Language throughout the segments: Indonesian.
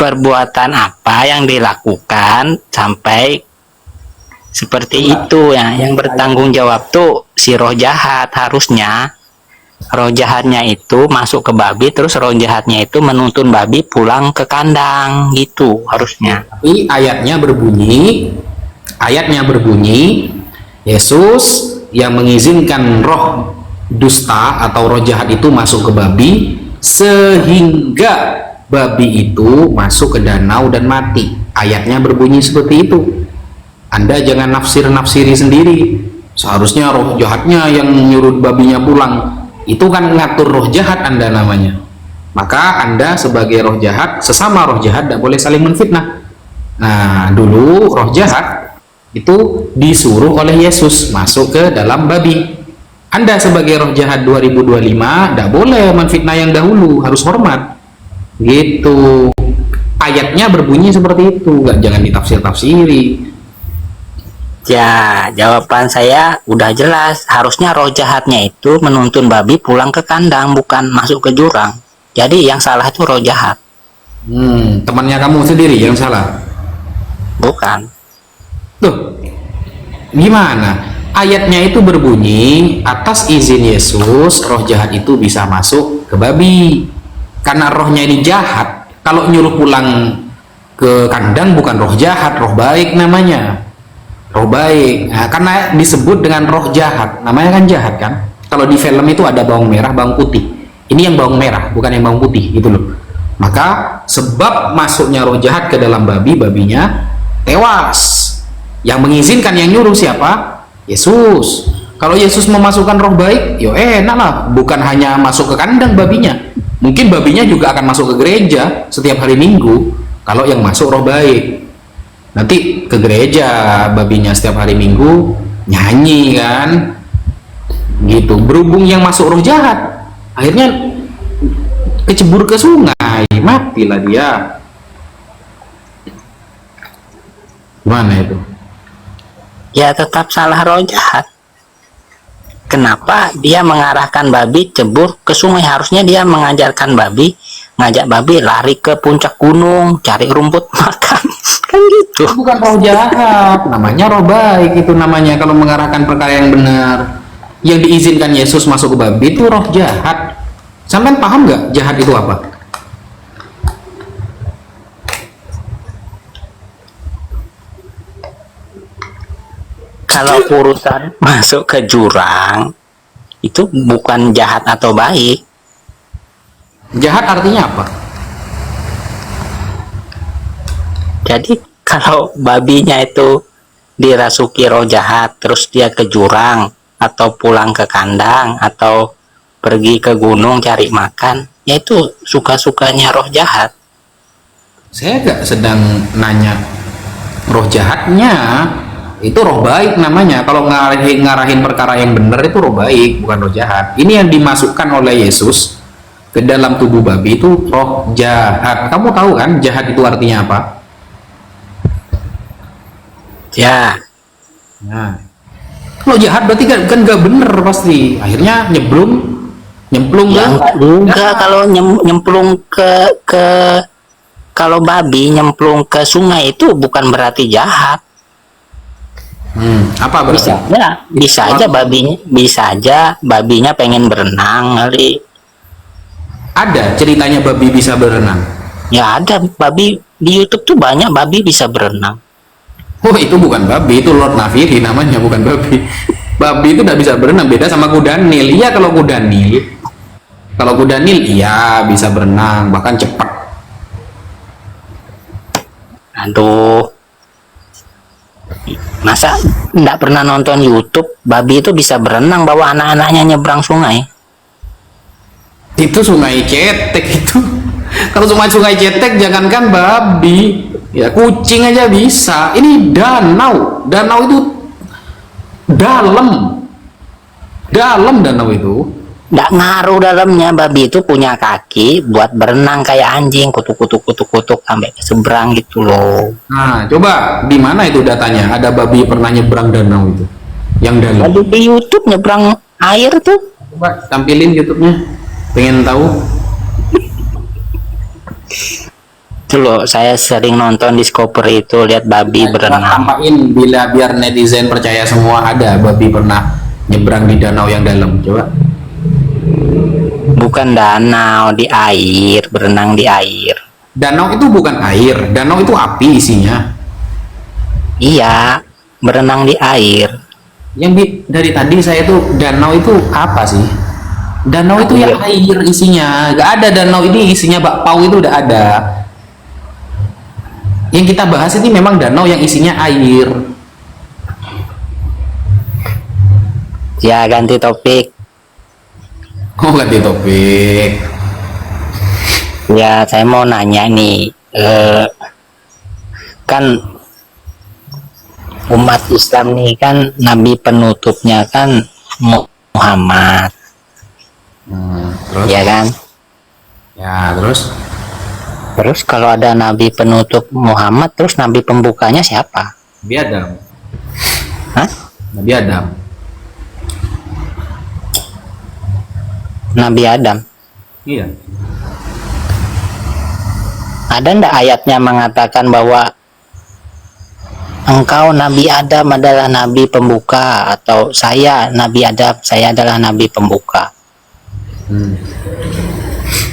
perbuatan apa yang dilakukan sampai seperti itu ya. Yang bertanggung jawab tuh si roh jahat. Harusnya roh jahatnya itu masuk ke babi, terus roh jahatnya itu menuntun babi pulang ke kandang gitu harusnya. Tapi ayatnya berbunyi Yesus yang mengizinkan roh dusta atau roh jahat itu masuk ke babi sehingga babi itu masuk ke danau dan mati. Ayatnya berbunyi seperti itu. Anda jangan nafsiri sendiri. Seharusnya roh jahatnya yang nyuruh babinya pulang. Itu kan ngatur roh jahat Anda namanya. Maka Anda sebagai roh jahat, sesama roh jahat tidak boleh saling menfitnah. Nah, dulu roh jahat itu disuruh oleh Yesus masuk ke dalam babi. Anda sebagai roh jahat 2025 tidak boleh menfitnah yang dahulu, harus hormat. Gitu. Ayatnya berbunyi seperti itu, jangan ditafsir-tafsiri. Ya, jawaban saya udah jelas. Harusnya roh jahatnya itu menuntun babi pulang ke kandang, bukan masuk ke jurang. Jadi yang salah itu roh jahat. Temannya kamu sendiri yang salah? Bukan. Tuh, gimana? Ayatnya itu berbunyi, atas izin Yesus, roh jahat itu bisa masuk ke babi. Karena rohnya ini jahat, kalau nyuruh pulang ke kandang bukan roh jahat, roh baik namanya. Roh baik. Nah, karena disebut dengan roh jahat, namanya kan jahat kan. Kalau di film itu ada bawang merah, bawang putih. Ini yang bawang merah, bukan yang bawang putih, gitu loh. Maka sebab masuknya roh jahat ke dalam babi, babinya tewas. Yang mengizinkan, yang nyuruh siapa? Yesus. Kalau Yesus memasukkan roh baik, yo enak lah. Bukan hanya masuk ke kandang babinya, mungkin babinya juga akan masuk ke gereja setiap hari Minggu. Kalau yang masuk roh baik, nanti ke gereja babinya setiap hari Minggu nyanyi kan, gitu. Berhubung yang masuk roh jahat, akhirnya kecebur ke sungai, matilah dia. Gimana itu? Ya tetap salah roh jahat. Kenapa dia mengarahkan babi cebur ke sungai? Harusnya dia mengajarkan babi, ngajak babi lari ke puncak gunung, cari rumput makan. Kan gitu. Itu bukan roh jahat, namanya roh baik. Itu namanya kalau mengarahkan perkara yang benar. Yang diizinkan Yesus masuk ke babi itu roh jahat. Sampai paham nggak jahat itu apa? Kalau urusan masuk ke jurang itu bukan jahat atau baik. Jahat artinya apa? Jadi kalau babinya itu dirasuki roh jahat, terus dia ke jurang atau pulang ke kandang atau pergi ke gunung cari makan, ya itu suka-sukanya roh jahat. Saya nggak sedang nanya roh jahatnya, itu roh baik namanya. Kalau ngarahin perkara yang benar itu roh baik, bukan roh jahat. Ini yang dimasukkan oleh Yesus ke dalam tubuh babi itu roh jahat. Kamu tahu kan jahat itu artinya apa? Ya. Nah, kalau jahat berarti kan nggak bener pasti. Akhirnya nyemplung Ya, kan? enggak kalau nyemplung ke kalau babi nyemplung ke sungai itu bukan berarti jahat. Apa berarti? Bisa aja babinya pengen berenang kali. Ada ceritanya babi bisa berenang. Ya ada babi di YouTube tuh banyak babi bisa berenang. Oh, itu bukan babi, itu Lord Nafiri namanya, bukan babi. Babi itu tidak bisa berenang, beda sama kuda Nil. Iya, kalau kuda Nil iya bisa berenang, bahkan cepat. Aduh, masa nggak pernah nonton YouTube babi itu bisa berenang bawa anak-anaknya nyebrang sungai? Itu sungai cetek itu. Kalau sungai cetek jangankan babi, ya kucing aja bisa. Ini danau itu dalam danau itu. Nggak ngaruh dalamnya, babi itu punya kaki buat berenang kayak anjing, kutuk sampai ke seberang gitu loh. Nah, coba di mana itu datanya? Ada babi pernah nyebrang danau itu yang dalam? Babi di YouTube nyebrang air tuh. Coba tampilin YouTube-nya, pengen tahu. Itu loh, saya sering nonton Discovery itu, lihat babi berenang. Tampain biar netizen percaya semua ada babi pernah nyebrang di danau yang dalam. Coba. Bukan danau, di air, berenang di air. Danau itu bukan air, danau itu api isinya. Iya, berenang di air. Dari tadi saya tuh danau itu apa sih? Danau itu ya air isinya. Gak ada danau ini isinya bakpao, itu udah ada. Yang kita bahas ini memang danau yang isinya air. Ya, ganti topik. Oh, ganti topik. Ya, saya mau nanya nih, kan umat Islam nih kan nabi penutupnya kan Muhammad, Terus? ya kan? Ya, terus? Terus kalau ada nabi penutup Muhammad, terus nabi pembukanya siapa? Nabi Adam. Hah? Nabi Adam. Nabi Adam. Iya. Ada ndak ayatnya mengatakan bahwa engkau Nabi Adam adalah nabi pembuka, atau saya Nabi Adam, saya adalah nabi pembuka?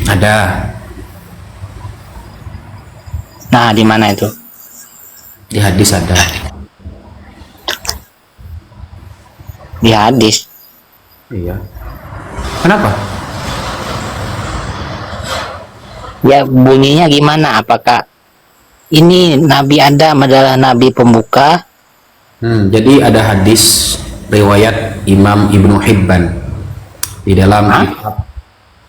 Ada. Nah, di mana itu? Di hadis ada. Di hadis. Iya. Kenapa? Ya, bunyinya gimana? Apakah ini Nabi Adam adalah nabi pembuka? Jadi ada hadis riwayat Imam Ibnu Hibban di dalam kitab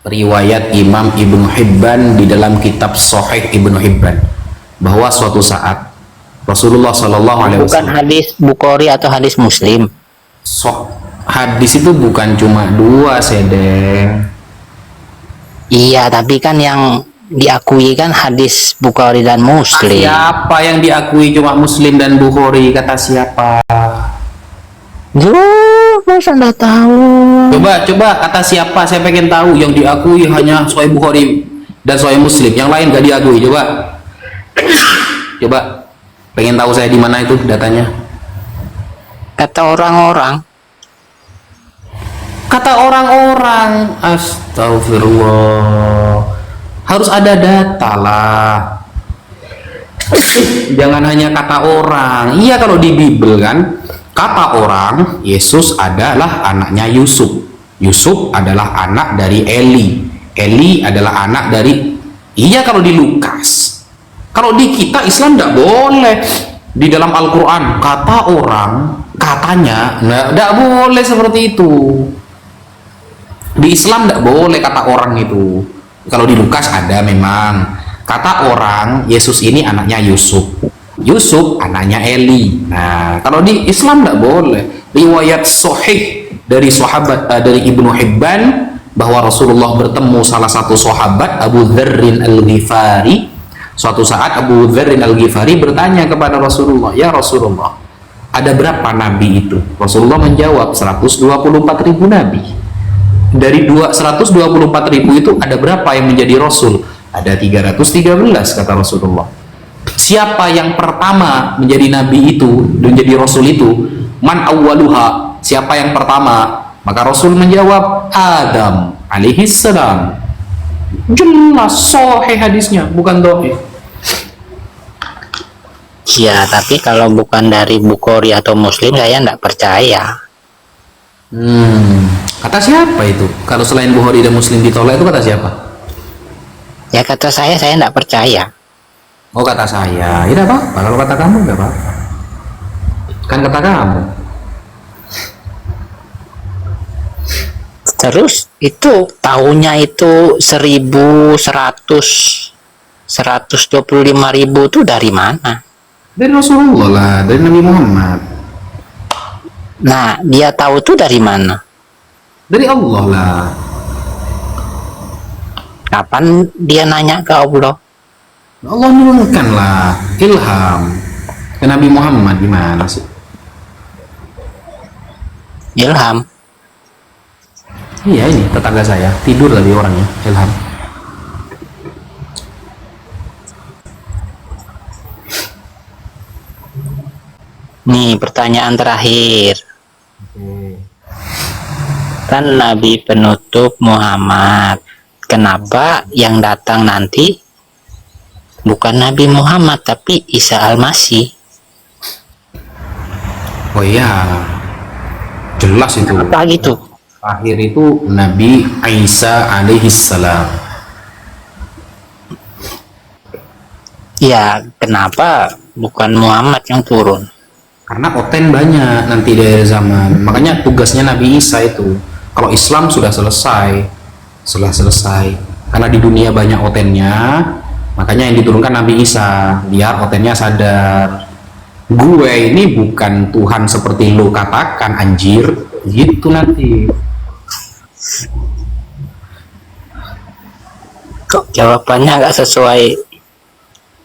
riwayat Imam Ibnu Hibban di dalam kitab Sahih Ibnu Hibban, bahwa suatu saat Rasulullah Shallallahu Alaihi Bukan Wasallam. hadis Bukhari atau hadis Muslim. Hadis itu bukan cuma dua, Sedeng. Iya, tapi kan yang diakui kan hadis Bukhari dan Muslim. Siapa yang diakui cuma Muslim dan Bukhari? Kata siapa? Duh, masa nggak tahu? Coba kata siapa? Saya pengen tahu. Yang diakui hanya Sahih Bukhari dan Sahih Muslim. Yang lain gak diakui. Coba. Pengen tahu saya di mana itu datanya? Kata orang-orang. Kata orang-orang. Astagfirullah. Harus ada data lah. Jangan hanya kata orang. Iya, kalau di Bible kan kata orang, Yesus adalah anaknya Yusuf. Yusuf adalah anak dari Eli. Eli adalah anak dari. Iya, kalau di Lukas. Kalau di kita Islam tidak boleh. Di dalam Al-Quran kata orang, katanya tidak boleh seperti itu. Di Islam tidak boleh kata orang itu. Kalau di Lukas ada memang kata orang, Yesus ini anaknya Yusuf, Yusuf anaknya Eli. Nah, kalau di Islam tidak boleh. Riwayat sahih dari sahabat dari Ibnu Hibban bahwa Rasulullah bertemu salah satu sahabat, Abu Dzarrin Al-Ghifari. Suatu saat Abu Dzarrin Al-Ghifari bertanya kepada Rasulullah, "Ya Rasulullah, ada berapa nabi itu?" Rasulullah menjawab, 124.000 nabi. Dari 124.000 itu ada berapa yang menjadi rasul? Ada 313, kata Rasulullah. Siapa yang pertama menjadi nabi itu, menjadi rasul itu? Man awwaluha, siapa yang pertama? Maka Rasul menjawab, Adam alaihi salam. Jelas sahih hadisnya, bukan dhaif. Ya, tapi kalau bukan dari Bukhari atau Muslim, saya tidak percaya. Kata siapa itu? Kalau selain Bukhari dan Muslim ditolak itu kata siapa? Ya, kata saya tidak percaya. Oh, kata saya. Ya tidak apa-apa. Kalau kata kamu tidak apa-apa. Kan kata kamu. Terus itu tahunnya itu 125.000 itu dari mana? Dari Rasulullah lah, dari Nabi Muhammad. Nah, dia tahu itu dari mana? Dari Allah lah. Kapan dia nanya ke Allah? Allah nurunkan lah, ilham ke Nabi Muhammad. Gimana sih? Ilham. Iya, ini tetangga saya tidur tadi orangnya, ilham. Nih pertanyaan terakhir. Oke. Kan Nabi penutup Muhammad. Kenapa yang datang nanti bukan Nabi Muhammad tapi Isa Al-Masih? Oh iya, jelas itu. Apa gitu? Akhir itu Nabi Isa alaihissalam. Ya, kenapa bukan Muhammad yang turun? Karena oten banyak nanti di akhir zaman. Makanya tugasnya Nabi Isa itu. Kalau Islam sudah selesai. Karena di dunia banyak otennya, makanya yang diturunkan Nabi Isa biar otennya sadar. Gue ini bukan Tuhan seperti lo katakan, anjir. Gitu nanti. Kok jawabannya nggak sesuai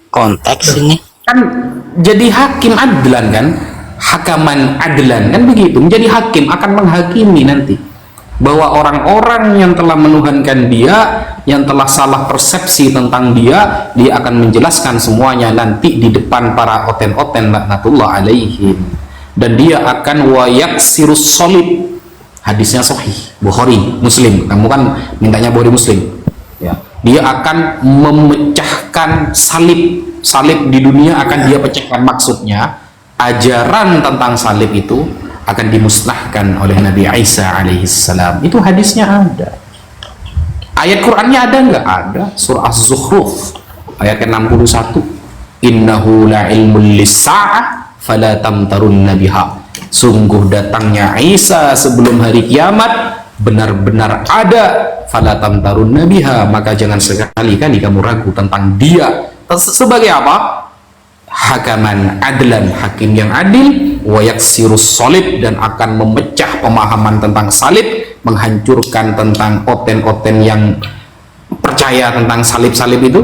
konteks ini? Kan jadi hakim adlan kan, hakaman adlan kan begitu, menjadi hakim akan menghakimi nanti bahwa orang-orang yang telah menuhankan dia, yang telah salah persepsi tentang dia, dia akan menjelaskan semuanya nanti di depan para oten-oten laknatullah alaihim, dan dia akan wayaksirus solid. Hadisnya sahih Bukhari Muslim, kamu kan mintanya Bukhari Muslim ya. Dia akan memecahkan salib di dunia, akan dia pecahkan. Maksudnya ajaran tentang salib itu akan dimusnahkan oleh Nabi Isa alaihissalam. Itu hadisnya ada, ayat Qurannya ada nggak? Ada, surah Az-Zukhruf ayat ke-61, innahu la ilmul lis-sa'ah fala tamtarun nabiha. Sungguh datangnya Isa sebelum hari kiamat benar-benar ada, fala tamtarun nabiha, maka jangan sekali-kali kamu ragu tentang dia. Sebagai apa? Hakaman adlan, hakim yang adil, wayaksirus solid, dan akan memecah pemahaman tentang salib, menghancurkan tentang oten-oten yang percaya tentang salib-salib itu,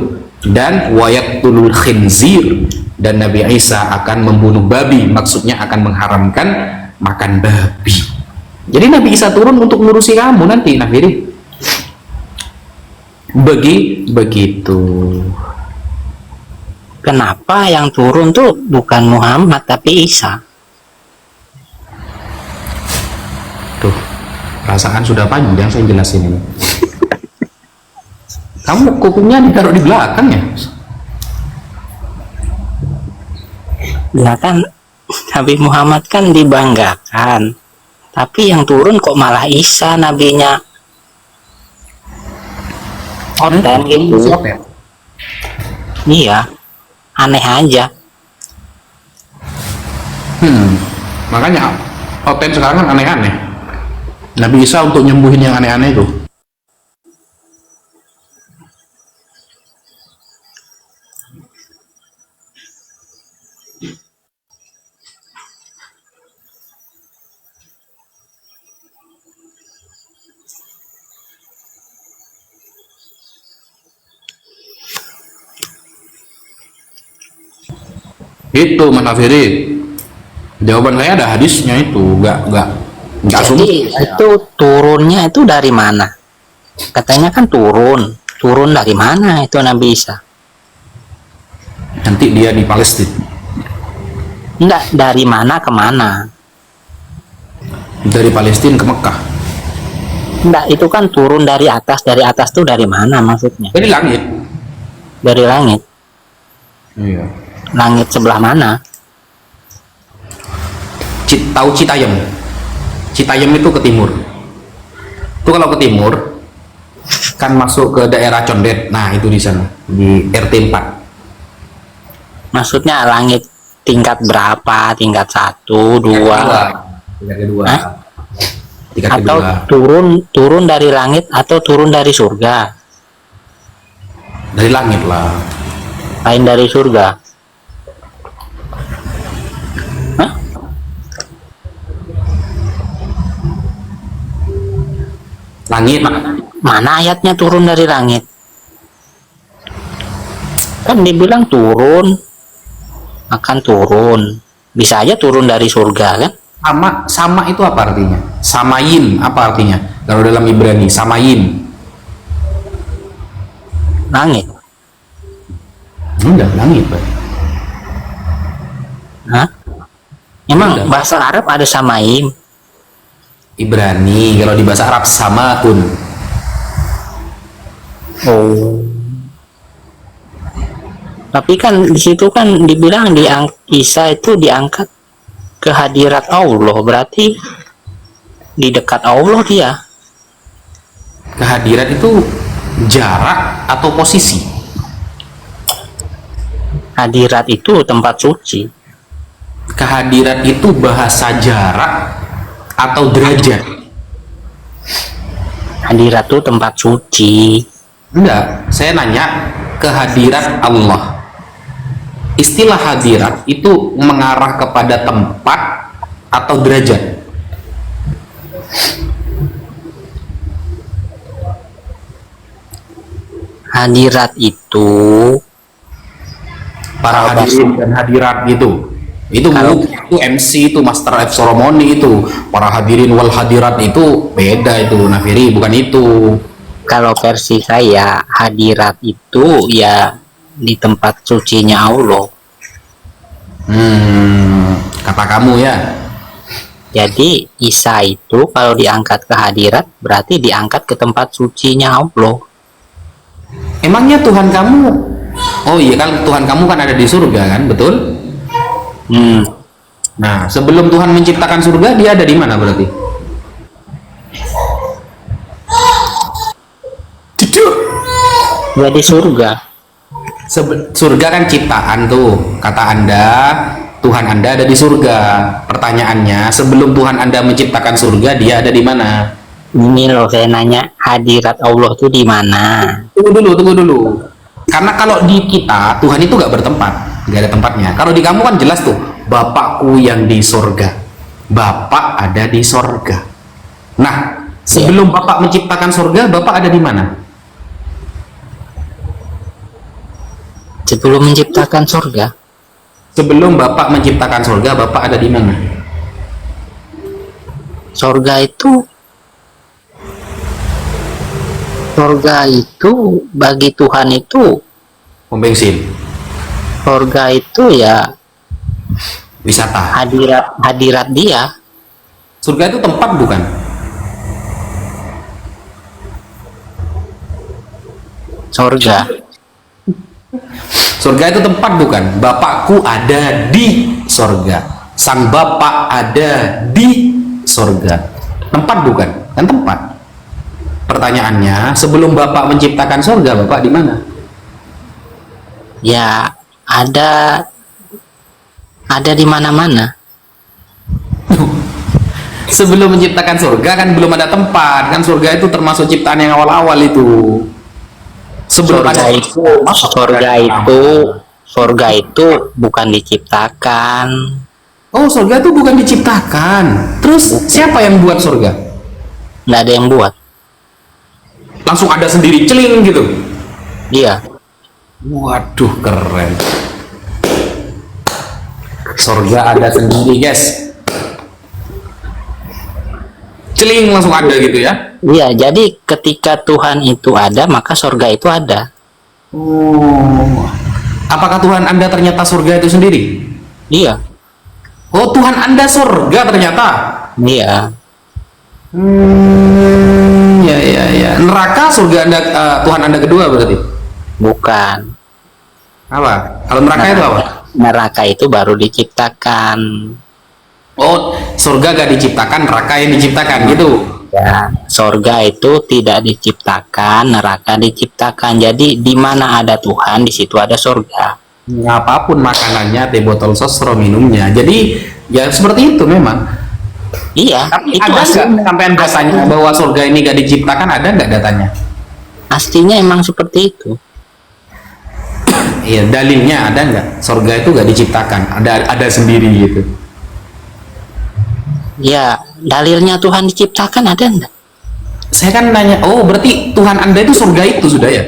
dan wayaktulul khinzir, dan Nabi Isa akan membunuh babi, maksudnya akan mengharamkan makan babi. Jadi Nabi Isa turun untuk ngurusi kamu nanti, Nafiri. Begitu. Kenapa yang turun tuh bukan Muhammad tapi Isa? Tuh, perasaan sudah panjang saya jelasin ini. Kamu kupingnya ditaruh di belakang ya? Ya kan Nabi Muhammad kan dibanggakan, tapi yang turun kok malah Isa nabinya. Oten gitu. Iya, aneh aja. Makanya oten sekarang kan aneh-aneh. Nabi Isa untuk nyembuhin yang aneh-aneh itu. Itu Mas Afiri, jawaban saya ada hadisnya itu, nggak Jadi asumsi. itu turunnya itu dari mana? Katanya kan turun dari mana itu Nabi Isa? Nanti dia di Palestina, Enggak, dari mana ke mana? dari Palestina ke Mekah, Enggak, itu kan turun dari atas tuh dari mana maksudnya? dari langit. Dari langit. Iya. Langit sebelah mana? Tahu Citayam? Citayam itu ke timur. Itu kalau ke timur kan masuk ke daerah Condet. Nah, itu di sana, di RT 4. Maksudnya langit tingkat berapa? Tingkat 1, 2? Tingkat kedua. Hah? Tingkat Atau kedua. turun dari langit atau turun dari surga? Dari langit lah. Lain dari surga. Hah? Langit. Mana ayatnya turun dari langit? Kan dibilang turun, akan turun. Bisa aja turun dari surga kan? Sama itu apa artinya? Samayin apa artinya? Kalau dalam Ibrani, samayin. Langit. Enggak, langit, Pak. Hah? Emang Beda. bahasa Arab ada samaim? Ibrani, kalau di bahasa Arab samaun. Oh. Tapi kan di situ kan dibilang Isa itu diangkat ke hadirat Allah, berarti di dekat Allah dia. Kehadiran itu jarak atau posisi? Hadirat itu tempat suci. Kehadiran itu bahasa jarak atau derajat? Hadirat itu tempat suci. Enggak, saya nanya kehadiran Allah. Istilah hadirat itu mengarah kepada tempat atau derajat? Hadirat itu Para Kalau hadirin dan hadirat gitu. Itu Kalau- itu MC, itu Master of Ceremony, itu para hadirin wal hadirat itu beda, itu Nafiri, bukan itu. kalau versi saya, hadirat itu ya di tempat sucinya Allah. Kata kamu ya. Jadi Isa itu kalau diangkat ke hadirat berarti diangkat ke tempat sucinya Allah. Emangnya Tuhan kamu? Oh iya kan, Tuhan kamu kan ada di surga kan, betul? Nah, sebelum Tuhan menciptakan surga, dia ada di mana berarti? Jadi surga. Surga kan ciptaan tuh, kata Anda, Tuhan Anda ada di surga. Pertanyaannya, sebelum Tuhan Anda menciptakan surga, dia ada di mana? Ini loh saya nanya, hadirat Allah tuh di mana? Tunggu dulu. Karena kalau di kita, Tuhan itu gak bertempat, gak ada tempatnya. Kalau di kamu kan jelas tuh, Bapakku yang di surga. Bapak ada di surga. Nah, sebelum Bapak menciptakan surga, Bapak ada di mana? Sebelum menciptakan surga. Sebelum Bapak menciptakan surga, Bapak ada di mana? Surga itu bagi Tuhan itu, Pom bensin, surga itu ya wisata. hadirat dia. Surga itu tempat bukan? Surga itu tempat bukan? Bapakku ada di surga. Sang Bapak ada di surga. Tempat bukan? Kan tempat. Pertanyaannya, sebelum Bapak menciptakan surga, Bapak di mana? Ya ada di mana-mana. Sebelum menciptakan surga kan belum ada tempat. Kan surga itu termasuk ciptaan yang awal-awal itu. Sebelum ada surga itu bukan diciptakan. Oh, surga itu bukan diciptakan. Terus siapa yang buat surga? Nggak ada yang buat. Langsung ada sendiri, celing gitu. Iya. Waduh, keren. Surga ada sendiri, guys. Celing langsung ada gitu ya. Iya, jadi ketika Tuhan itu ada, maka surga itu ada. Oh. Apakah Tuhan Anda ternyata surga itu sendiri? Iya. Oh, Tuhan Anda surga ternyata. Iya. Ya. Neraka surga Anda, Tuhan Anda kedua berarti? Bukan. Apa? Kalau neraka itu apa? Neraka itu baru diciptakan. Oh, surga gak diciptakan, neraka yang diciptakan gitu. Ya, surga itu tidak diciptakan, neraka diciptakan. Jadi di mana ada Tuhan, di situ ada surga. Apapun makanannya, teh botol sosro minumnya. Jadi ya seperti itu memang. Iya, Tapi itu ada nggak sampean datanya bahwa surga ini gak diciptakan, ada nggak datanya? aslinya emang seperti itu. Iya, dalilnya ada nggak? Surga itu gak diciptakan, ada sendiri gitu. Ya, dalilnya Tuhan diciptakan ada enggak? Saya kan nanya, oh berarti Tuhan Anda itu surga itu sudah ya?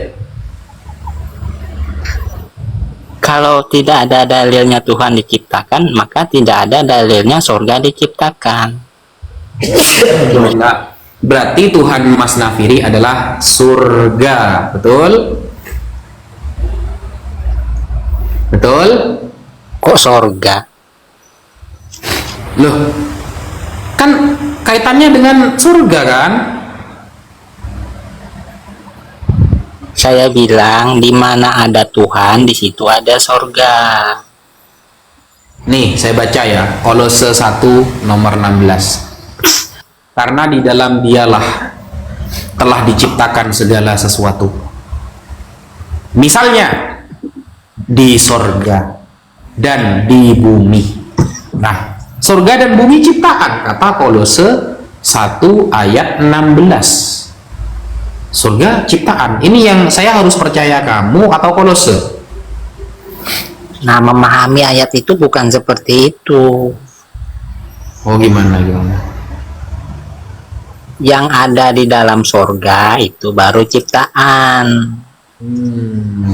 Kalau tidak ada dalilnya Tuhan diciptakan, maka tidak ada dalilnya surga diciptakan. Nah, berarti Tuhan Mas Nafiri adalah surga, betul? Betul? Kok surga? Loh, kan kaitannya dengan surga kan? Saya bilang di mana ada Tuhan, di situ ada sorga. Nih, saya baca ya, Kolose 1 nomor 16. Karena di dalam dialah telah diciptakan segala sesuatu. Misalnya, di sorga dan di bumi. Nah, sorga dan bumi ciptaan, kata Kolose 1 ayat 16. Surga ciptaan. Ini yang saya harus percaya kamu atau Kolose? Nah, memahami ayat itu bukan seperti itu. Oh, gimana? Yang ada di dalam sorga itu baru ciptaan.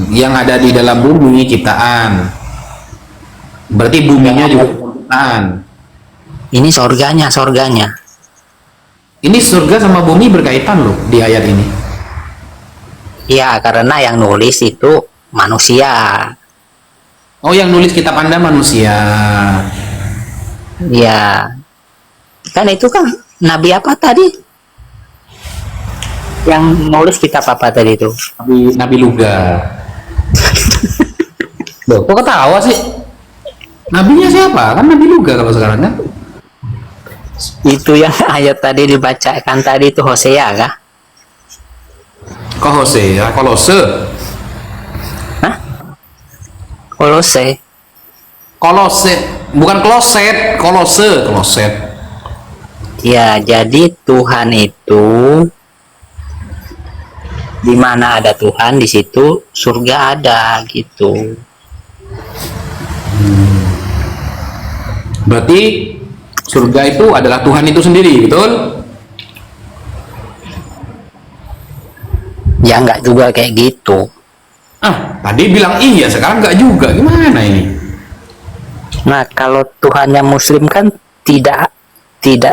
Yang ada di dalam bumi ciptaan. Berarti buminya juga ciptaan. Ini sorganya. Ini surga sama bumi berkaitan loh di ayat ini. Ya, karena yang nulis itu manusia. Oh, yang nulis kitab Anda manusia. Ya, kan itu kan Nabi apa tadi? Yang nulis kitab apa tadi itu? Nabi Luga. Loh, kok ketawa sih? Nabinya siapa? Kan Nabi Luga kalau sekarang kan? Itu yang ayat tadi dibacakan tadi itu Hosea kah? Kok Hosea? Kolose. Hah? Kolose. Kolose. Bukan kloset, kolose, kloset. Ya, jadi Tuhan itu di mana ada Tuhan di situ surga ada gitu. Berarti surga itu adalah Tuhan itu sendiri, betul? Ya nggak juga kayak gitu. Tadi bilang iya, sekarang nggak juga. Gimana ini? Nah, kalau Tuhannya Muslim kan tidak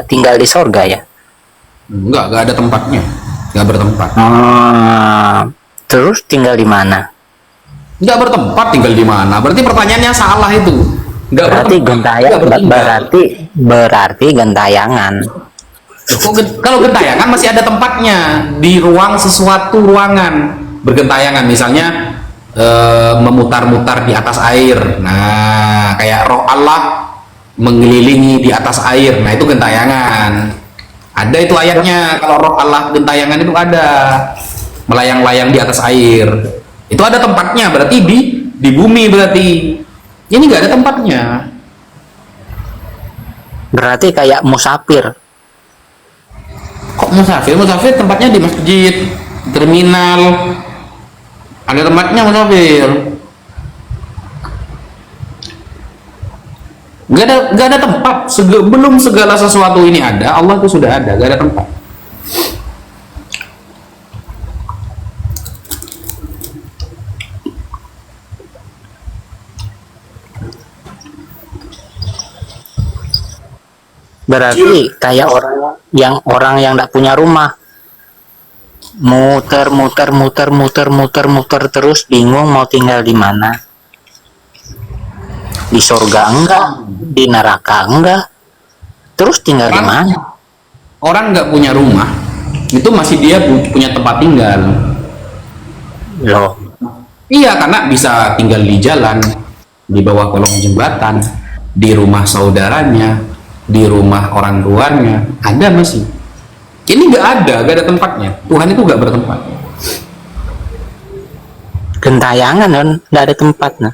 tinggal di sorga ya. Nggak ada tempatnya, nggak bertempat. Terus tinggal di mana? Nggak bertempat, tinggal di mana? Berarti pertanyaannya salah itu. Nggak Berarti bertempat. berarti gentayangan. Kalau gentayangan masih ada tempatnya di ruang sesuatu ruangan bergentayangan, misalnya memutar-mutar di atas air. Nah, kayak roh Allah mengelilingi di atas air. Nah, itu gentayangan. Ada itu ayatnya, kalau roh Allah gentayangan itu ada melayang-layang di atas air. Itu ada tempatnya, berarti di bumi berarti. Ini nggak ada tempatnya. Berarti kayak musafir. Kok musafir? Musafir tempatnya di masjid, terminal. Ada tempatnya musafir. Nggak ada tempat. Belum segala sesuatu ini ada, Allah itu sudah ada. Nggak ada tempat. Berarti kayak orang yang tidak punya rumah, muter terus, bingung mau tinggal di mana. Di surga enggak, di neraka enggak, terus tinggal di mana? Orang nggak punya rumah, itu masih dia punya tempat tinggal. Loh, Iya, karena bisa tinggal di jalan, di bawah kolong jembatan, di rumah saudaranya, di rumah orang tuanya, ada masih. Ini nggak ada tempatnya. Tuhan itu nggak bertempat. gentayangan kan nggak ada tempatnya.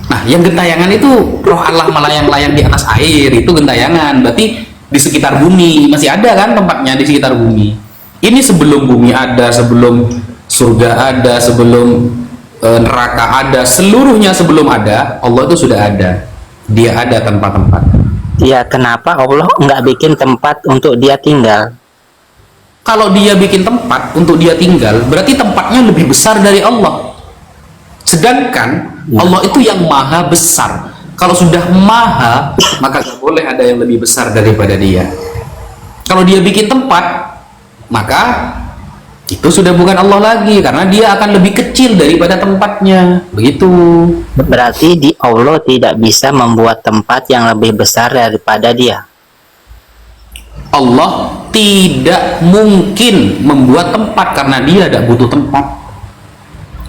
Nah, yang gentayangan itu roh Allah melayang-layang di atas air, itu gentayangan. Berarti di sekitar bumi masih ada kan tempatnya di sekitar bumi. Ini sebelum bumi ada, sebelum surga ada, sebelum neraka ada, seluruhnya sebelum ada, Allah itu sudah ada. Dia ada tempat-tempat. Ya, kenapa Allah nggak bikin tempat untuk dia tinggal? Kalau dia bikin tempat untuk dia tinggal, berarti tempatnya lebih besar dari Allah. Sedangkan Allah itu yang maha besar. Kalau sudah maha, maka tidak boleh ada yang lebih besar daripada dia. Kalau dia bikin tempat, maka itu sudah bukan Allah lagi, karena dia akan lebih kecil daripada tempatnya. Begitu. Berarti di Allah tidak bisa membuat tempat yang lebih besar daripada dia. Allah tidak mungkin membuat tempat karena dia tidak butuh tempat.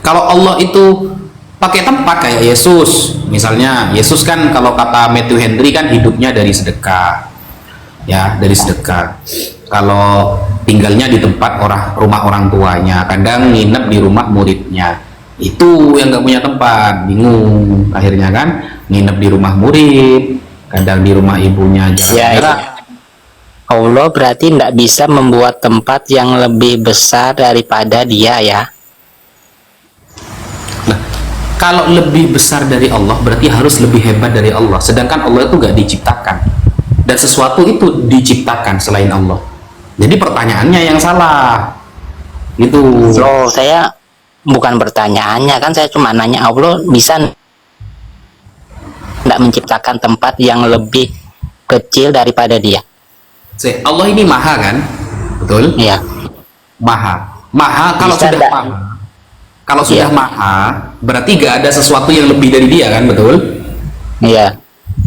Kalau Allah itu pakai tempat kayak Yesus, misalnya Yesus kan kalau kata Matthew Henry kan hidupnya dari sedekah, ya dari sedekah. Kalau tinggalnya di tempat rumah orang tuanya, kadang nginep di rumah muridnya, itu yang nggak punya tempat, bingung akhirnya kan, nginep di rumah murid, kadang di rumah ibunya jarak. Allah berarti tidak bisa membuat tempat yang lebih besar daripada dia ya. Nah, kalau lebih besar dari Allah berarti harus lebih hebat dari Allah, sedangkan Allah itu nggak diciptakan, dan sesuatu itu diciptakan selain Allah. Jadi pertanyaannya yang salah gitu. Loh, saya bukan pertanyaannya, kan saya cuma nanya Allah bisa tidak menciptakan tempat yang lebih kecil daripada dia. Allah ini maha kan, betul? Iya. Maha kalau Bisa sudah enggak? maha, kalau sudah Iya. maha berarti gak ada sesuatu yang lebih dari dia kan, betul? Iya.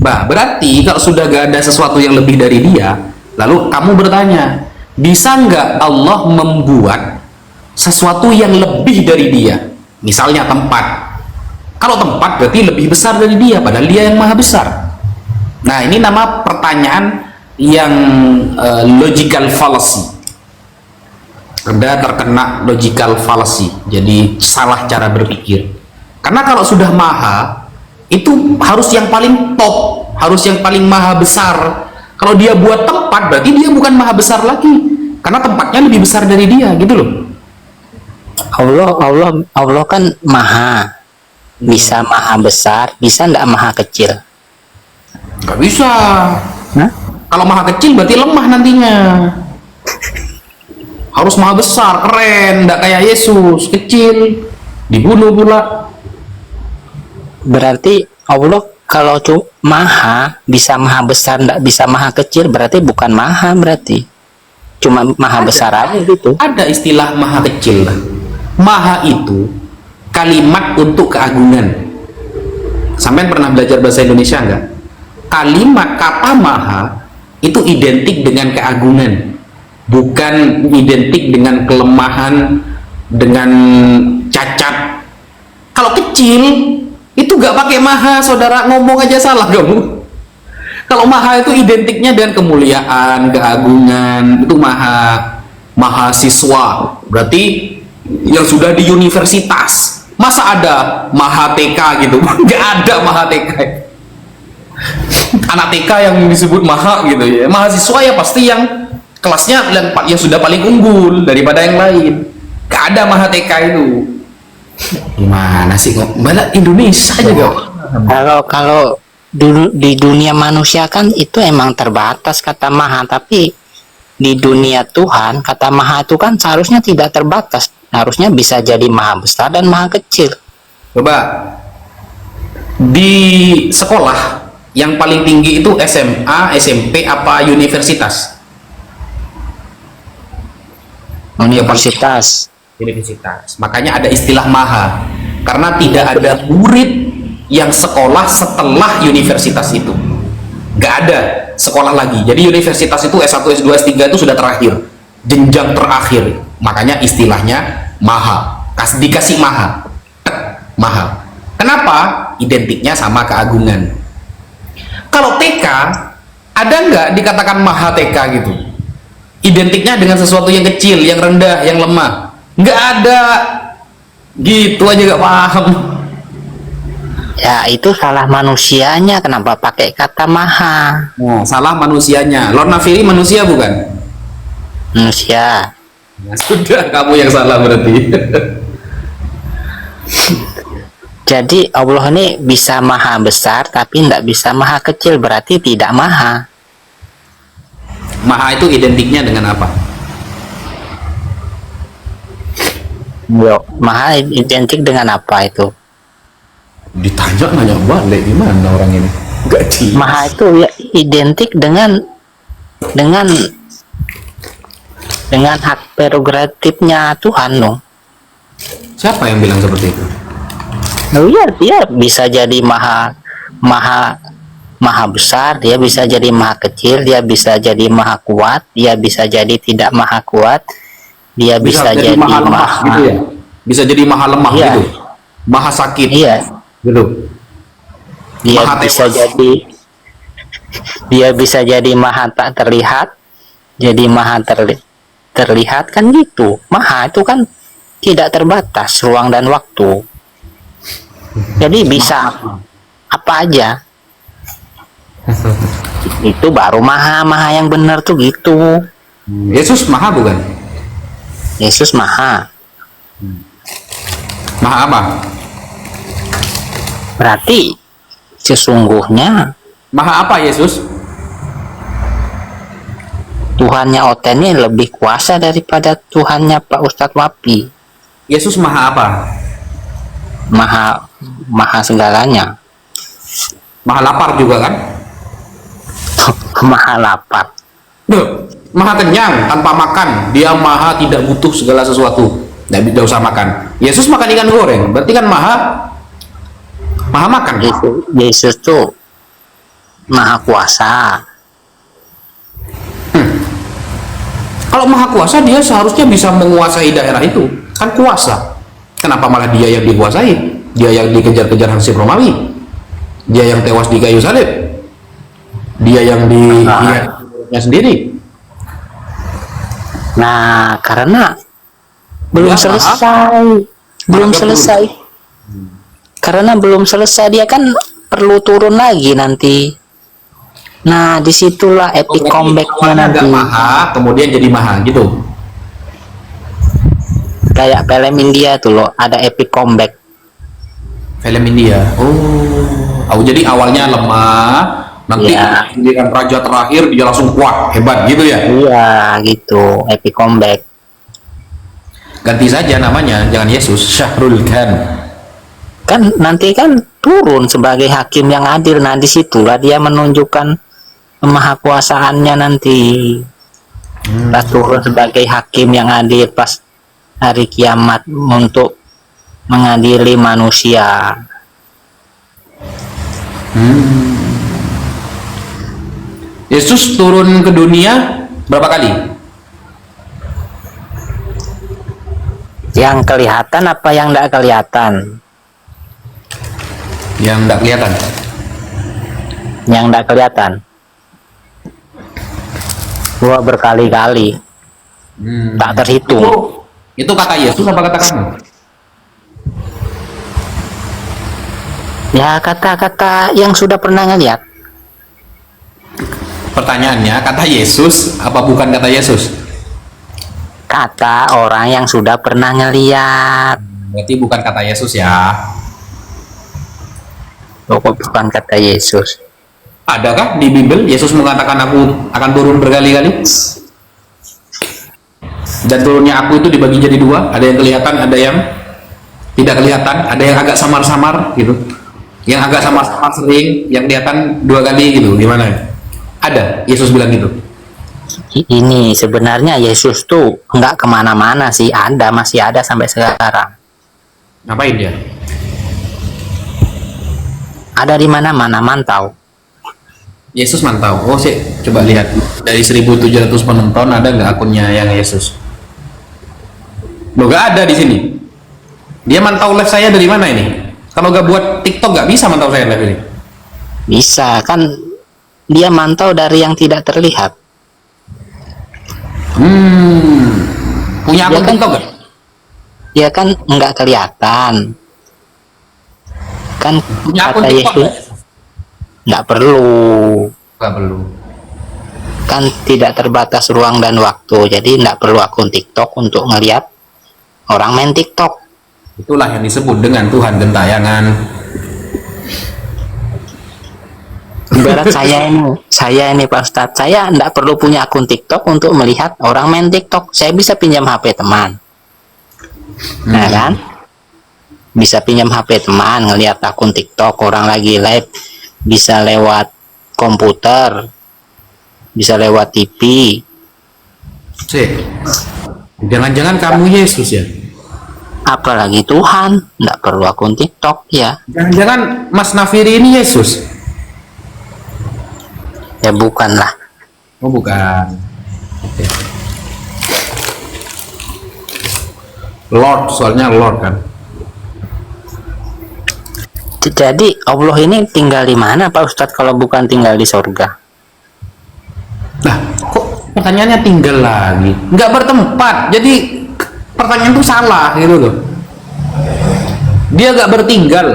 Berarti kalau sudah gak ada sesuatu yang lebih dari dia, lalu kamu bertanya, bisa nggak Allah membuat sesuatu yang lebih dari dia? Misalnya tempat. Kalau tempat berarti lebih besar dari dia, padahal dia yang maha besar. Nah, ini nama pertanyaan yang logical fallacy. Anda terkena logical fallacy, jadi salah cara berpikir. Karena kalau sudah maha, itu harus yang paling top, harus yang paling maha besar. Kalau dia buat tempat, berarti dia bukan maha besar lagi, karena tempatnya lebih besar dari dia, gitu loh. Allah kan maha, bisa maha besar, bisa ndak maha kecil? Nggak bisa. Nah, Kalau maha kecil berarti lemah nantinya. Harus maha besar, keren, nggak kayak Yesus, kecil, dibunuh pula. berarti Allah kalau tuh maha, bisa maha besar, ndak bisa maha kecil, berarti bukan maha, berarti cuma maha besar aja gitu. Ada istilah maha kecil. Maha itu kalimat untuk keagungan. Sampai pernah belajar bahasa Indonesia nggak? Kalimat kata maha itu identik dengan keagungan, bukan identik dengan kelemahan, dengan cacat. Kalau kecil itu nggak pakai maha, saudara, ngomong aja salah kamu. Kalau maha itu identiknya dengan kemuliaan, keagungan, itu mahasiswa, berarti yang sudah di universitas. Masa ada maha TK gitu? Nggak ada maha TK. Anak TK yang disebut maha gitu ya. Mahasiswa ya pasti yang kelasnya yang sudah paling unggul daripada yang lain. Nggak ada maha TK itu. Gimana sih kok? Malah Indonesia aja kok. Kalau di dunia manusia kan itu emang terbatas kata maha, tapi di dunia Tuhan kata maha itu kan seharusnya tidak terbatas, harusnya bisa jadi maha besar dan maha kecil. Coba di sekolah yang paling tinggi itu SMA, SMP, apa universitas? Universitas. Universitas. Makanya ada istilah maha, karena tidak ada murid yang sekolah setelah universitas itu. Nggak ada sekolah lagi. Jadi universitas itu S1, S2, S3 itu sudah terakhir, jenjang terakhir. Makanya istilahnya maha. Dikasih maha. Maha. Kenapa? Identiknya sama keagungan. Kalau TK, ada nggak dikatakan maha TK gitu? Identiknya dengan sesuatu yang kecil, yang rendah, yang lemah. Nggak ada. Gitu aja nggak paham. Ya itu salah manusianya, kenapa pakai kata maha? Nah, salah manusianya. Lord Nafiri manusia bukan? Manusia. Nah, sudah, kamu yang salah berarti. Jadi Allah ini bisa maha besar tapi tidak bisa maha kecil, berarti tidak maha. Maha itu identiknya dengan apa? Maha identik dengan apa itu? Ditanya nanya balik, gimana orang ini? Enggak jelas. Maha itu ya identik dengan dengan hak prerogatifnya Tuhan dong. Siapa yang bilang seperti itu? Oh iya, dia bisa jadi maha maha maha besar, dia bisa jadi maha kecil, dia bisa jadi maha kuat, dia bisa jadi tidak maha kuat, dia bisa jadi maha lemah maha, gitu ya? Bisa jadi maha lemah iya, gitu, maha sakit iya, gitu, dia maha bisa tewas. jadi dia bisa jadi maha tak terlihat, jadi maha terlihat kan gitu. Maha itu kan tidak terbatas ruang dan waktu. Jadi bisa apa aja. Itu baru maha yang benar tuh gitu. Yesus maha bukan? Yesus maha. Maha apa? Berarti sesungguhnya Maha apa Yesus? Tuhannya Oten ini lebih kuasa daripada Tuhannya Pak Ustadz Wapi. Yesus maha apa? Maha segalanya. Maha lapar juga kan? Maha lapar. Duh, maha kenyang tanpa makan. Dia maha tidak butuh segala sesuatu. Tidak usah makan. Yesus makan ikan goreng. Berarti kan maha makan. Yesus tuh maha kuasa. Kalau maha kuasa, dia seharusnya bisa menguasai daerah itu. Kan kuasa. Kenapa malah dia yang dikuasai? Dia yang dikejar-kejar Hansip Romawi. Dia yang tewas di kayu salib. Dia yang dia sendiri. Nah, karena belum Dia selesai. Belum Maha selesai. Karena belum selesai, dia kan perlu turun lagi nanti. Nah, disitulah epic comebacknya nanti. Maha, kemudian jadi maha gitu. Kayak film India tuh loh, ada epic comeback. Film India. Oh, jadi awalnya lemah, nanti giliran raja terakhir dia langsung kuat, hebat gitu ya? Iya, gitu, epic comeback. Ganti saja namanya, jangan Yesus, Syahrul Khan. Kan nanti kan turun sebagai hakim yang adil. Nah, disitulah dia menunjukkan kemahakuasaannya nanti. Pas turun sebagai hakim yang adil pas hari kiamat untuk mengadili manusia. Yesus turun ke dunia berapa kali? Yang kelihatan apa yang tidak kelihatan? Yang tidak kelihatan. Yang tidak kelihatan. Gua berkali-kali. Tak terhitung. Itu kata Yesus apa kata kamu? Ya, kata-kata yang sudah pernah ngeliat. Pertanyaannya, kata Yesus apa bukan kata Yesus? Kata orang yang sudah pernah ngeliat. Berarti bukan kata Yesus ya. Bukan kata Yesus. Adakah di Bible Yesus mengatakan aku akan turun berkali-kali? Dan turunnya aku itu dibagi jadi dua, ada yang kelihatan, ada yang tidak kelihatan, ada yang agak samar-samar gitu. Yang agak samar-samar sering, yang kelihatan dua kali gitu. Gimana? Ada, Yesus bilang gitu. Ini sebenarnya Yesus tuh nggak kemana-mana sih, masih ada sampai sekarang. Ngapain dia? Ada di mana-mana, mantau. Yesus mantau. Oh sih, coba lihat dari 1.700 penonton ada nggak akunnya yang Yesus? Loh, nggak ada di sini. Dia mantau live saya dari mana ini? Kalau nggak buat TikTok nggak bisa mantau saya live ini. Bisa kan, dia mantau dari yang tidak terlihat. Punya akun Dia kan, TikTok nggak? dia kan nggak kelihatan. Kan Punya akun kata TikTok Yesus nggak perlu. Nggak perlu. Kan tidak terbatas ruang dan waktu, jadi nggak perlu akun TikTok untuk ngelihat orang main TikTok. Itulah yang disebut dengan Tuhan gentayangan. Ibarat saya ini Pak Ustadz, saya nggak perlu punya akun TikTok untuk melihat orang main TikTok. Saya bisa pinjam HP teman, nah kan? Bisa pinjam HP teman, ngelihat akun TikTok orang lagi live, bisa lewat komputer, bisa lewat TV, Sih. Jangan-jangan kamu Yesus ya? Apalagi Tuhan, nggak perlu akun TikTok ya. Jangan-jangan Mas Nafiri ini Yesus? Ya bukan lah. Oh bukan. Oke. Lord, soalnya Lord kan. Jadi Allah ini tinggal di mana Pak Ustadz kalau bukan tinggal di surga? Nah, kok pertanyaannya tinggal lagi? Nggak bertempat. Jadi pertanyaan itu salah gitu loh. Dia nggak bertinggal.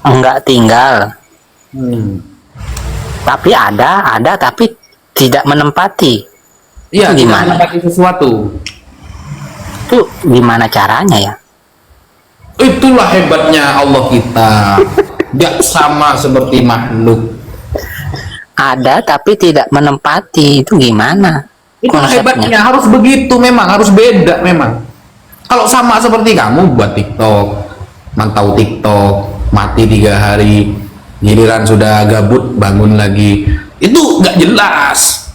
Enggak tinggal. Hmm. Tapi ada tapi tidak menempati. Iya, Itu tidak gimana? menempati sesuatu. Itu gimana caranya ya? Itulah hebatnya Allah kita. Nggak sama seperti makhluk. Ada tapi tidak menempati. Itu gimana? Itulah Konsepnya. hebatnya. Harus begitu memang. Harus beda memang. Kalau sama seperti kamu buat TikTok, mantau TikTok, mati 3 hari, giliran sudah gabut bangun lagi, itu nggak jelas.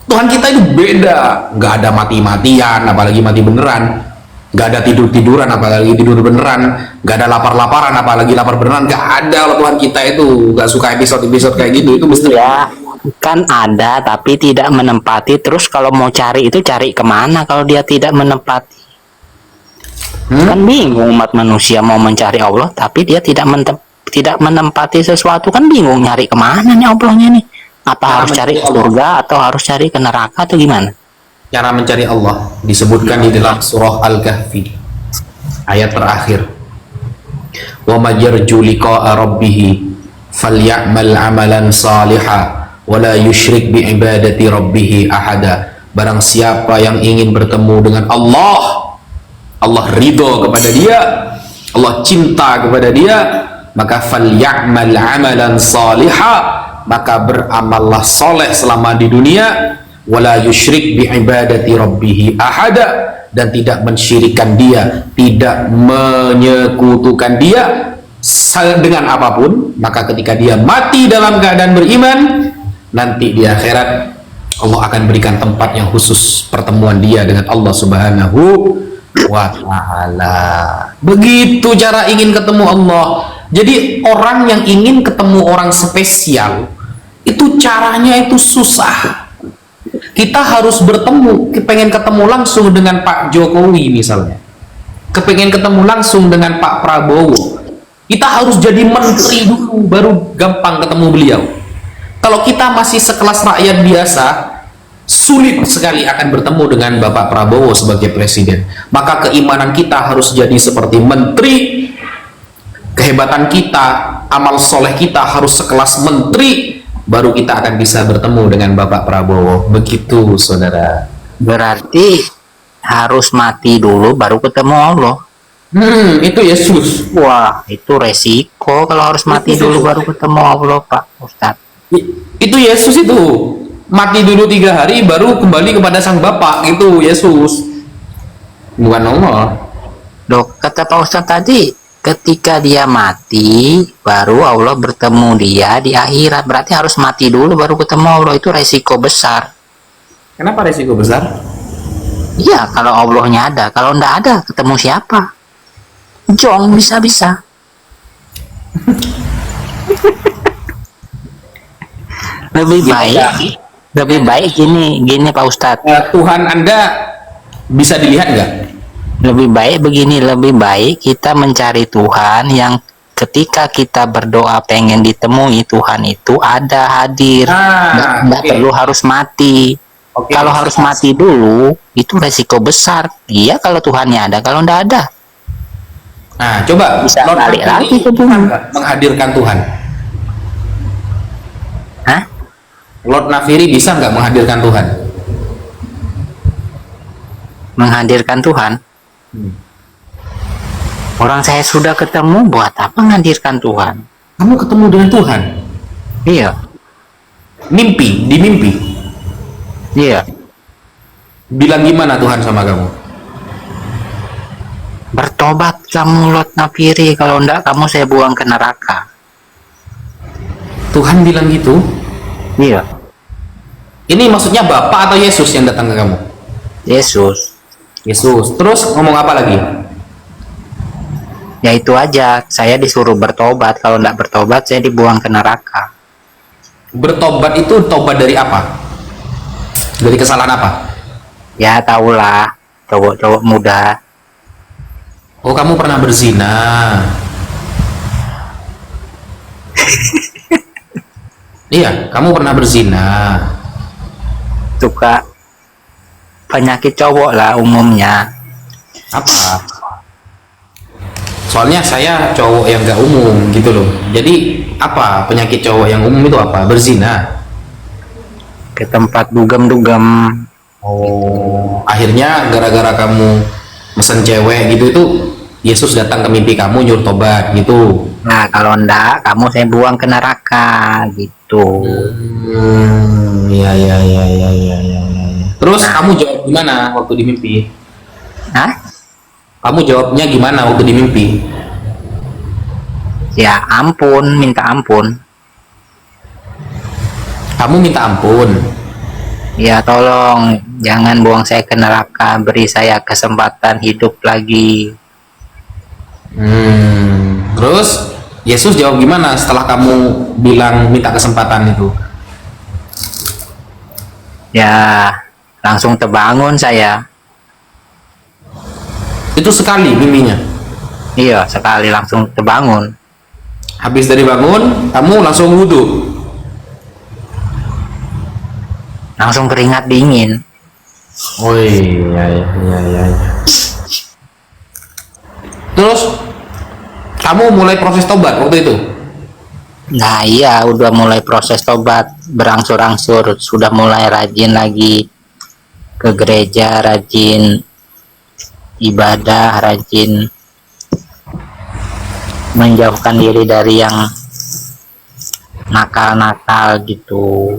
Tuhan kita itu beda. Nggak ada mati-matian, apalagi mati beneran. Nggak ada tidur-tiduran, apalagi tidur beneran. Nggak ada lapar-laparan, apalagi lapar beneran. Nggak ada. Kalau Tuhan kita itu nggak suka episode-episode kayak gitu. Itu mesti Ya, kan ada tapi tidak menempati. Terus kalau mau cari itu cari kemana kalau dia tidak menempati? Kan bingung umat manusia mau mencari Allah tapi dia tidak menempati sesuatu, kan bingung nyari kemana nih Allahnya nih? Apa Cara harus cari mencari ke surga atau harus cari ke neraka atau gimana? cara mencari Allah disebutkan di dalam surah Al-Kahfi ayat terakhir. Wa may yarju liqa'a rabbih falyamal 'amalan shalihan wa la yusyrik bi ibadati rabbih ahada. Barang siapa yang ingin bertemu dengan Allah, Allah ridho kepada dia, Allah cinta kepada dia, maka falyamal 'amalan shalihan, maka beramallah soleh selama di dunia, wala yusyrik bi ibadati rabbih ahada, dan tidak mensyirikan dia, tidak menyekutukan dia dengan apapun. Maka ketika dia mati dalam keadaan beriman, nanti di akhirat Allah akan berikan tempat yang khusus pertemuan dia dengan Allah Subhanahu wa ta'ala. Begitu cara ingin ketemu Allah. Jadi orang yang ingin ketemu orang spesial itu caranya itu susah. Kita harus bertemu, pengen ketemu langsung dengan Pak Jokowi misalnya, kepengen ketemu langsung dengan Pak Prabowo, kita harus jadi menteri dulu baru gampang ketemu beliau. Kalau kita masih sekelas rakyat biasa, sulit sekali akan bertemu dengan Bapak Prabowo sebagai presiden. Maka keimanan kita harus jadi seperti menteri, kehebatan kita, amal soleh kita harus sekelas menteri, baru kita akan bisa bertemu dengan Bapak Prabowo. Begitu saudara. Berarti harus mati dulu baru ketemu Allah. Itu Yesus. Wah, itu resiko kalau harus mati dulu baru ketemu Allah Pak Ustadz. Itu Yesus itu. Mati dulu 3 hari baru kembali kepada sang Bapak. Itu Yesus. Bukan Allah. Dok, kata Pak Ustadz tadi, ketika dia mati baru Allah bertemu dia di akhirat. Berarti harus mati dulu baru ketemu Allah. Itu resiko besar. Kenapa resiko besar? Iya, kalau Allahnya ada. Kalau ndak ada, ketemu siapa? Jong, bisa-bisa. Lebih baik gini Pak Ustadz. Tuhan Anda bisa dilihat nggak? Lebih baik begini, lebih baik kita mencari Tuhan yang ketika kita berdoa pengen ditemui Tuhan itu ada hadir. Nggak perlu harus mati. Kalau harus mati dulu itu resiko besar. Iya kalau Tuhannya ada, kalau ndak ada. Nah, coba Bisa Lord balik Nafiri lagi ke Tuhan. menghadirkan Tuhan. Hah? Lord Nafiri bisa nggak menghadirkan Tuhan? Menghadirkan Tuhan? Orang saya sudah ketemu, buat apa menghadirkan Tuhan? Kamu ketemu dengan Tuhan? Iya, Di mimpi. iya. Bilang gimana Tuhan sama kamu? Bertobat kamu Lot Nafiri, kalau enggak kamu saya buang ke neraka. Tuhan bilang gitu? Iya. Ini maksudnya Bapak atau Yesus yang datang ke kamu? Yesus. Yesus. Terus ngomong apa lagi? Ya itu aja, saya disuruh bertobat. Kalau nggak bertobat, saya dibuang ke neraka. Bertobat itu tobat dari apa? Dari kesalahan apa? Ya tahulah, cowok-cowok muda. Oh, kamu pernah berzina. Iya, kamu pernah berzina. Suka penyakit cowok lah umumnya. Apa? Soalnya saya cowok yang gak umum gitu loh. Jadi apa penyakit cowok yang umum itu apa? Berzina. Ke tempat dugem-dugem. Oh, akhirnya gara-gara kamu mesen cewek gitu itu Yesus datang ke mimpi kamu nyuruh tobat gitu. Nah kalau enggak, kamu saya buang ke neraka gitu. Iya iya iya iya iya iya. Terus Nah. kamu jawab gimana waktu di mimpi? Hah? Kamu jawabnya gimana waktu di mimpi? Ya ampun, minta ampun. Kamu minta ampun. Ya tolong, jangan buang saya ke neraka. Beri saya kesempatan hidup lagi. Terus Yesus jawab gimana setelah kamu bilang minta kesempatan itu? Ya langsung terbangun saya. Itu sekali mimpinya. Iya, sekali langsung terbangun. Habis dari bangun, kamu langsung wudhu. Langsung keringat dingin. Oh iya iya iya. Terus kamu mulai proses tobat waktu itu? Nah iya, udah mulai proses tobat. Berangsur-angsur. Sudah mulai rajin lagi ke gereja, rajin ibadah, rajin menjauhkan diri dari yang nakal-nakal gitu.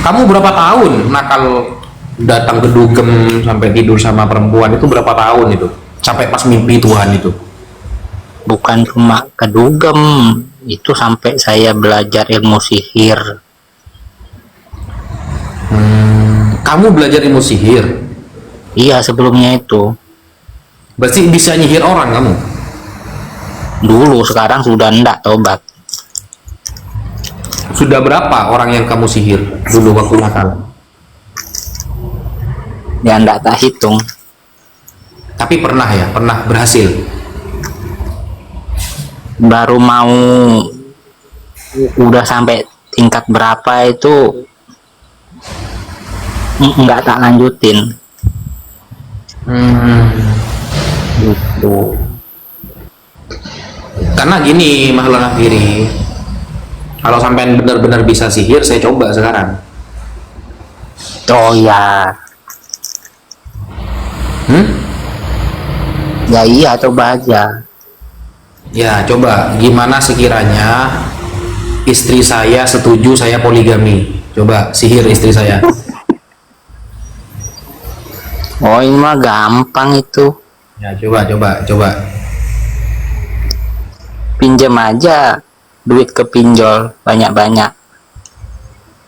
Kamu berapa tahun nakal datang ke dugem sampai tidur sama perempuan itu berapa tahun itu? Sampai pas mimpi Tuhan itu? Bukan cuma kedugem, itu sampai saya belajar ilmu sihir. Kamu belajar ilmu sihir? Iya, sebelumnya itu. Berarti bisa nyihir orang kamu? Dulu, sekarang sudah enggak tobat. Sudah berapa orang yang kamu sihir dulu waktu nakal? Ya enggak tak hitung. Tapi pernah ya, pernah berhasil. Baru mau udah sampai tingkat berapa itu enggak tak lanjutin. Gitu. Karena gini makhluk akhiri, kalau sampai benar-benar bisa sihir, saya coba sekarang. Oh ya. Ya iya, coba aja. Ya coba, gimana sekiranya istri saya setuju saya poligami? Coba sihir istri saya. Oh ini mah gampang itu. Ya coba. Pinjam aja duit ke pinjol banyak-banyak.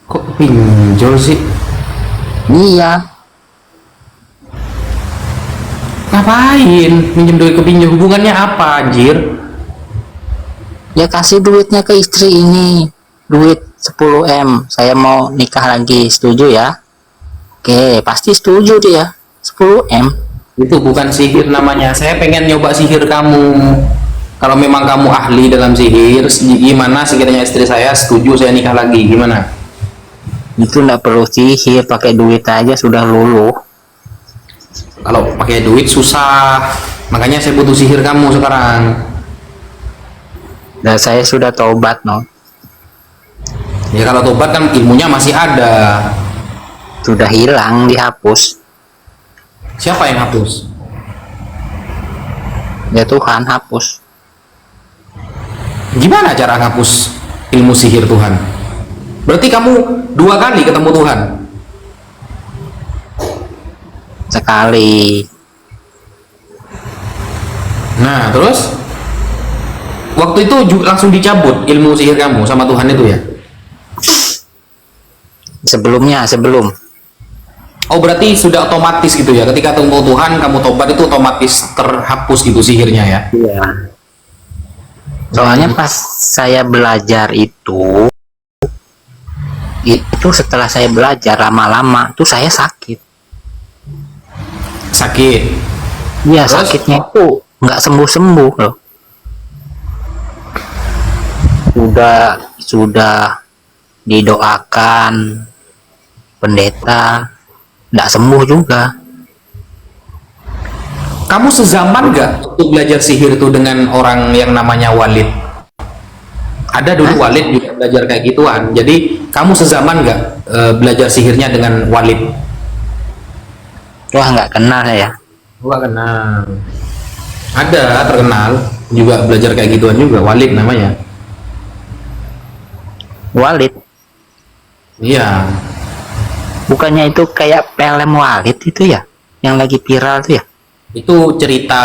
Kok pinjol sih? Iya. Ngapain minjem duit ke pinjol? Hubungannya apa anjir? Ya kasih duitnya ke istri ini. Duit 10 M. Saya mau nikah lagi. Setuju ya? Oke, pasti setuju dia. 10 M. Itu bukan sihir namanya. Saya pengen nyoba sihir kamu. Kalau memang kamu ahli dalam sihir, gimana sekiranya istri saya setuju saya nikah lagi? Gimana? Itu nggak perlu sihir, pakai duit aja sudah luluh. Kalau pakai duit susah. Makanya saya butuh sihir kamu sekarang. Dan saya sudah tobat, no. Ya kalau tobat kan ilmunya masih ada. Sudah hilang, dihapus. Siapa yang hapus? Ya Tuhan hapus. Gimana cara hapus ilmu sihir Tuhan? Berarti kamu 2 kali ketemu Tuhan? Sekali. Nah terus? Waktu itu langsung dicabut ilmu sihir kamu sama Tuhan itu ya? sebelum. Oh, berarti sudah otomatis gitu ya. Ketika ketemu Tuhan, kamu tobat itu otomatis terhapus gitu sihirnya ya. Iya. Soalnya pas saya belajar itu setelah saya belajar lama-lama tuh saya sakit. Sakit. Iya, Terus? sakitnya itu nggak sembuh-sembuh loh. Sudah didoakan pendeta, nggak sembuh juga. Kamu sezaman nggak untuk belajar sihir itu dengan orang yang namanya Walid? Ada dulu Walid juga belajar kayak gituan. Jadi kamu sezaman nggak belajar sihirnya dengan Walid? Wah, nggak kenal ya. Nggak kenal. Ada terkenal juga belajar kayak gituan juga, Walid namanya. Walid, Iya. bukannya itu kayak film Walid itu ya, yang lagi viral tuh ya? Itu cerita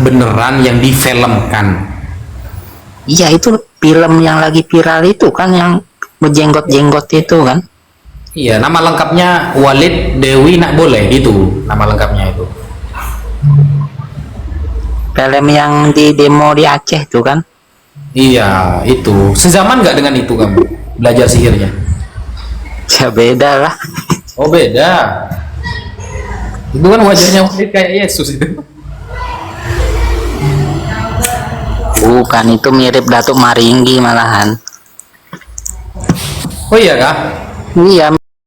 beneran yang difilmkan. Iya, itu film yang lagi viral itu kan, yang berjenggot-jenggot itu kan. Iya, nama lengkapnya Walid Dewi Nak Boleh gitu, nama lengkapnya itu. Film yang di demo di Aceh tuh kan. Iya, itu. Sezaman nggak dengan itu kamu belajar sihirnya? Ya beda lah. Oh, beda. Itu kan wajahnya Walid kayak Yesus itu. Bukan, itu mirip Datuk Maringgi malahan. Oh iya kah? Iya.